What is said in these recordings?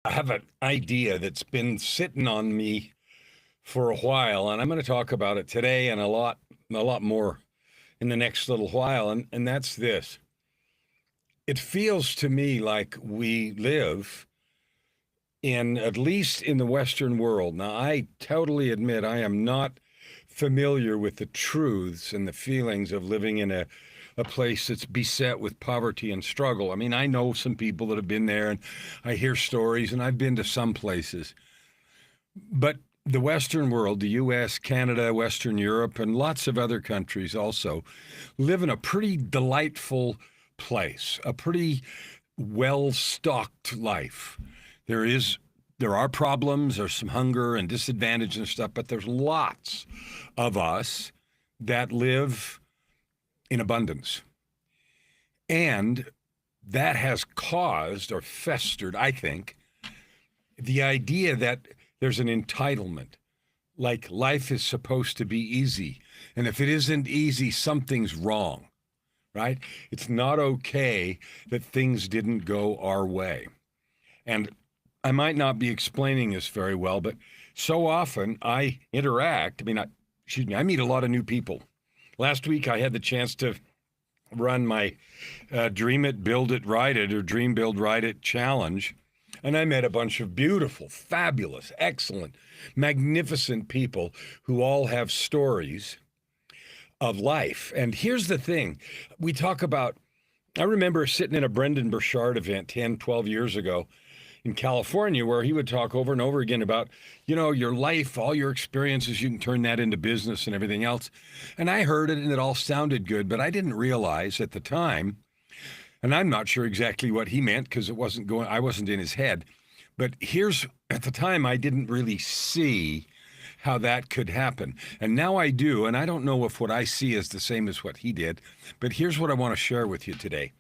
I have an idea that's been sitting on me for a while, and I'm going to talk about it today and a lot more in the next little while. And that's this. It feels to me like we live in, at least in the Western world. Now, I totally admit I am not familiar with the truths and the feelings of living in a place that's beset with poverty and struggle. I mean, I know some people that have been there and I hear stories, and I've been to some places. But the Western world, the US, Canada, Western Europe, and lots of other countries also live in a pretty delightful place, a pretty well-stocked life. There is there are problems, there's some hunger and disadvantage and stuff, but there's lots of us that live in abundance. And that has caused or festered, I think, the idea that there's an entitlement, like life is supposed to be easy. And if it isn't easy, something's wrong, right? It's not okay that things didn't go our way. And I might not be explaining this very well, but so often I interact. I meet a lot of new people. Last week I had the chance to run my Dream It, Build It, Ride It, or Dream, Build, Ride It challenge. And I met a bunch of beautiful, fabulous, excellent, magnificent people who all have stories of life. And here's the thing. I remember sitting in a Brendan Burchard event 10, 12 years ago in California, where he would talk over and over again about, your life, all your experiences, you can turn that into business and everything else. And I heard it and it all sounded good, but I didn't realize at the time, and I'm not sure exactly what he meant because I wasn't in his head. But at the time, I didn't really see how that could happen. And now I do, and I don't know if what I see is the same as what he did, but here's what I want to share with you today.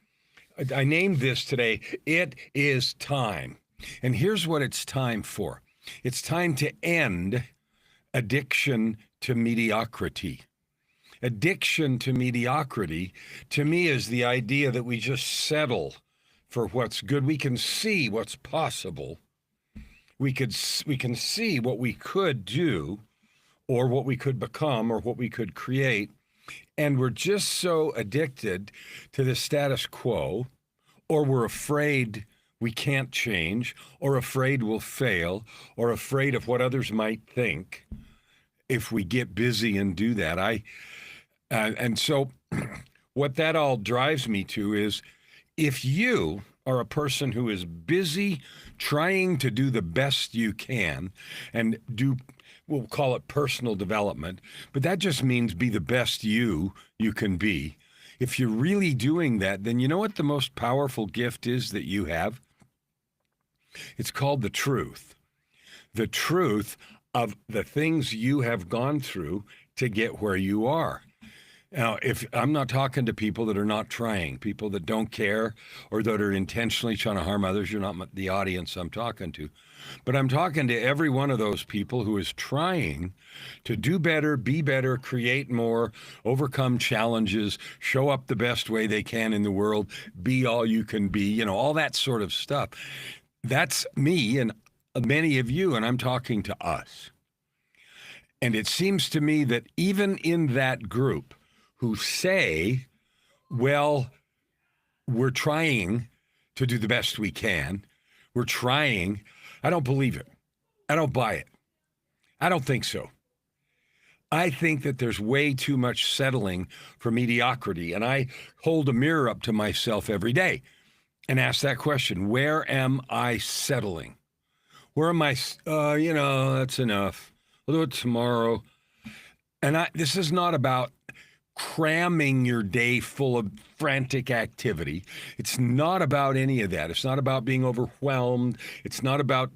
I named this today, It Is Time. And here's what it's time for. It's time to end addiction to mediocrity. Addiction to mediocrity, to me, is the idea that we just settle for what's good. We can see what's possible. We can see what we could do, or what we could become, or what we could create. And we're just so addicted to the status quo, or we're afraid we can't change, or afraid we'll fail, or afraid of what others might think if we get busy and do that. And so what that all drives me to is, if you are a person who is busy trying to do the best you can and we'll call it personal development, but that just means be the best you can be. If you're really doing that, then you know what the most powerful gift is that you have? It's called the truth. The truth of the things you have gone through to get where you are. Now, if I'm not talking to people that are not trying, people that don't care, or that are intentionally trying to harm others, you're not the audience I'm talking to. But I'm talking to every one of those people who is trying to do better, be better, create more, overcome challenges, show up the best way they can in the world, be all you can be, all that sort of stuff. That's me and many of you, and I'm talking to us. And it seems to me that even in that group who say, well, we're trying to do the best we can, we're trying, I don't believe it. I don't buy it. I don't think so. I think that there's way too much settling for mediocrity. And I hold a mirror up to myself every day and ask that question: where am I settling? Where am I, that's enough. I'll do it tomorrow. And this is not about cramming your day full of frantic activity. It's not about any of that. It's not about being overwhelmed. It's not about,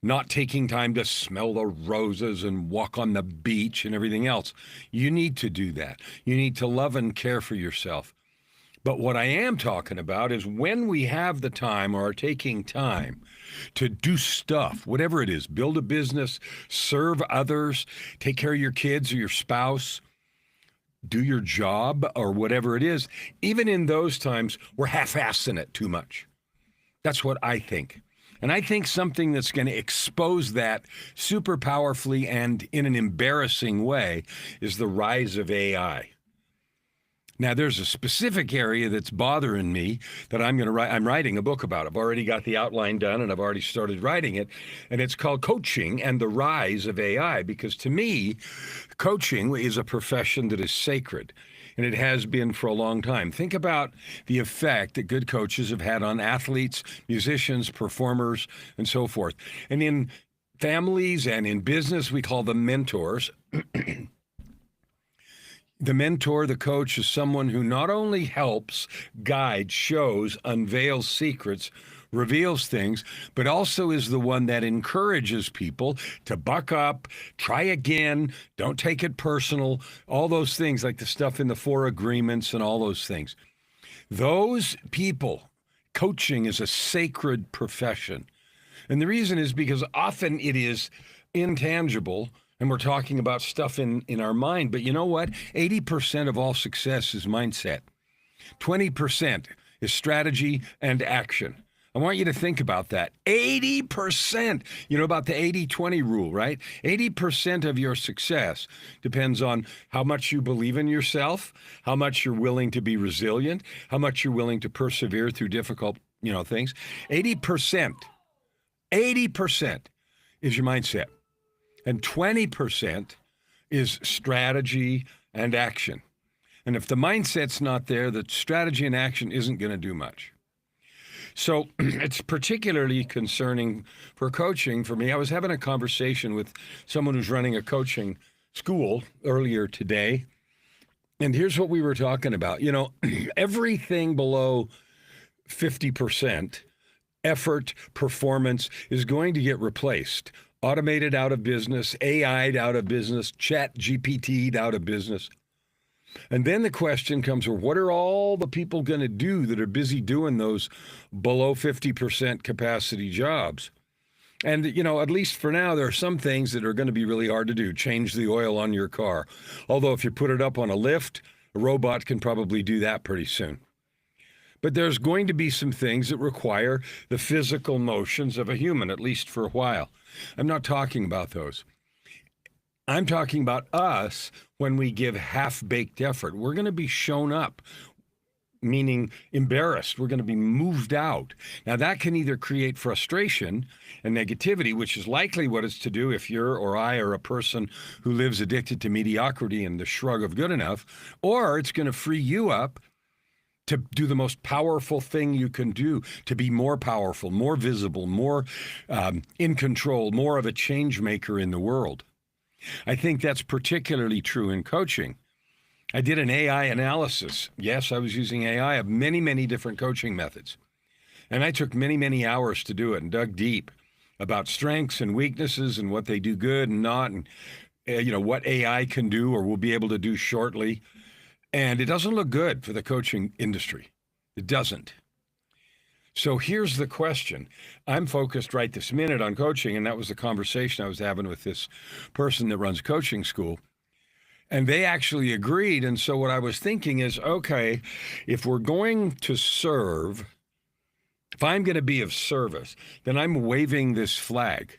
not taking time to smell the roses and walk on the beach and everything else. You need to do that. You need to love and care for yourself. But what I am talking about is when we have the time or are taking time to do stuff, whatever it is, build a business, serve others, take care of your kids or your spouse, do your job or whatever it is, even in those times, we're half-assing it too much. That's what I think. And I think something that's going to expose that super powerfully and in an embarrassing way is the rise of AI. Now, there's a specific area that's bothering me that I'm going to write. I'm writing a book about. I've already got the outline done and I've already started writing it. And it's called Coaching and the Rise of AI, because to me, coaching is a profession that is sacred. And it has been for a long time. Think about the effect that good coaches have had on athletes, musicians, performers, and so forth. And in families and in business, we call them mentors. The mentor, the coach, is someone who not only helps, guides, shows, unveils secrets, reveals things, but also is the one that encourages people to buck up, try again, don't take it personal, all those things like the stuff in the 4 agreements and all those things. Those people, coaching is a sacred profession. And the reason is because often it is intangible. And we're talking about stuff in our mind. But you know what? 80% of all success is mindset. 20% is strategy and action. I want you to think about that. 80%. You know about the 80-20 rule, right? 80% of your success depends on how much you believe in yourself, how much you're willing to be resilient, how much you're willing to persevere through difficult, things. 80% is your mindset. And 20% is strategy and action. And if the mindset's not there, the strategy and action isn't going to do much. So it's particularly concerning for coaching for me. I was having a conversation with someone who's running a coaching school earlier today. And here's what we were talking about. Everything below 50% effort, performance is going to get replaced. Automated out of business, AI'd out of business, Chat GPT'd out of business. And then the question comes, well, what are all the people going to do that are busy doing those below 50% capacity jobs? And, at least for now, there are some things that are going to be really hard to do. Change the oil on your car. Although if you put it up on a lift, a robot can probably do that pretty soon. But there's going to be some things that require the physical motions of a human, at least for a while. I'm not talking about those. I'm talking about us when we give half-baked effort. We're going to be shown up, meaning embarrassed. We're going to be moved out. Now, that can either create frustration and negativity, which is likely what it's to do if you're or I are a person who lives addicted to mediocrity and the shrug of good enough, or it's going to free you up to do the most powerful thing you can do, to be more powerful, more visible, more in control, more of a change maker in the world. I think that's particularly true in coaching. I did an AI analysis. Yes, I was using AI of many, many different coaching methods. And I took many, many hours to do it and dug deep about strengths and weaknesses and what they do good and not, and what AI can do or will be able to do shortly. And it doesn't look good for the coaching industry. It doesn't. So here's the question. I'm focused right this minute on coaching, and that was the conversation I was having with this person that runs a coaching school. And they actually agreed. And so what I was thinking is, okay, if we're going to serve, if I'm going to be of service, then I'm waving this flag.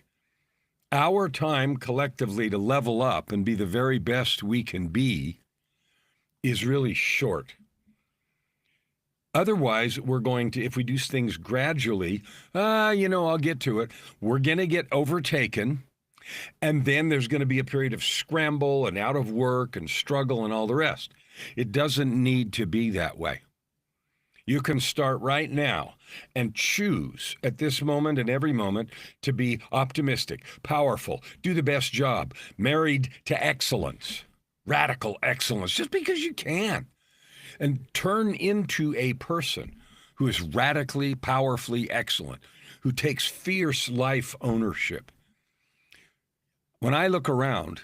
Our time collectively to level up and be the very best we can be is really short. Otherwise, we're going to, if we do things gradually, I'll get to it. We're going to get overtaken. And then there's going to be a period of scramble and out of work and struggle and all the rest. It doesn't need to be that way. You can start right now and choose at this moment and every moment to be optimistic, powerful, do the best job, married to excellence. Radical excellence, just because you can. And turn into a person who is radically, powerfully excellent, who takes fierce life ownership. When I look around,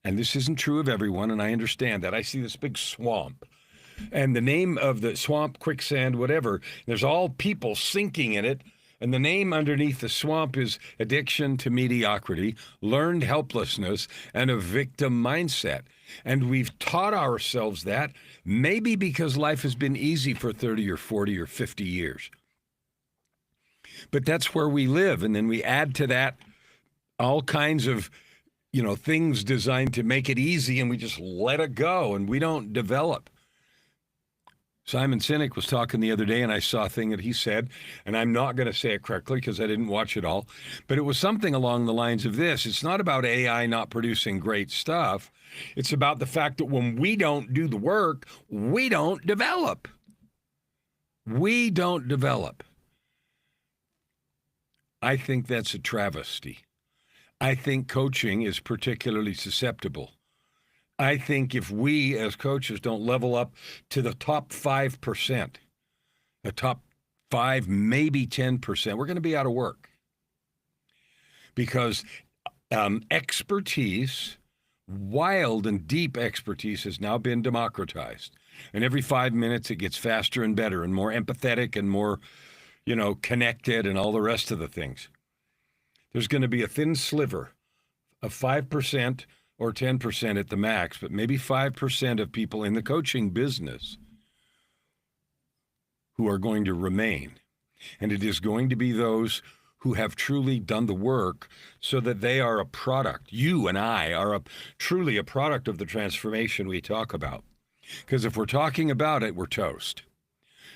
and this isn't true of everyone, and I understand that, I see this big swamp. And the name of the swamp, quicksand, whatever, there's all people sinking in it. And the name underneath the swamp is addiction to mediocrity, learned helplessness, and a victim mindset. And we've taught ourselves that, maybe because life has been easy for 30 or 40 or 50 years. But that's where we live. And then we add to that all kinds of, things designed to make it easy, and we just let it go and we don't develop. Simon Sinek was talking the other day, and I saw a thing that he said, and I'm not going to say it correctly because I didn't watch it all, but it was something along the lines of this. It's not about AI not producing great stuff. It's about the fact that when we don't do the work, we don't develop. We don't develop. I think that's a travesty. I think coaching is particularly susceptible. I think if we as coaches don't level up to the top 5%, the top 5, maybe 10%, we're going to be out of work. Because expertise, wild and deep expertise, has now been democratized. And every 5 minutes it gets faster and better and more empathetic and more, connected and all the rest of the things. There's going to be a thin sliver of 5% or 10% at the max, but maybe 5% of people in the coaching business who are going to remain. And it is going to be those who have truly done the work so that they are a product. You and I are truly a product of the transformation we talk about. Because if we're talking about it, we're toast.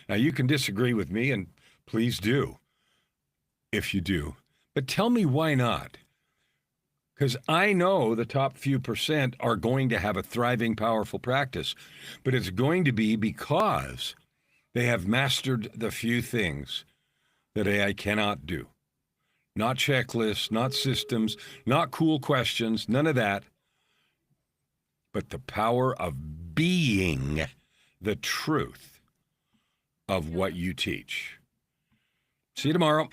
Now, you can disagree with me, and please do, if you do. But tell me why not? Because I know the top few percent are going to have a thriving, powerful practice, but it's going to be because they have mastered the few things that AI cannot do. Not checklists, not systems, not cool questions, none of that, but the power of being the truth of what you teach. See you tomorrow.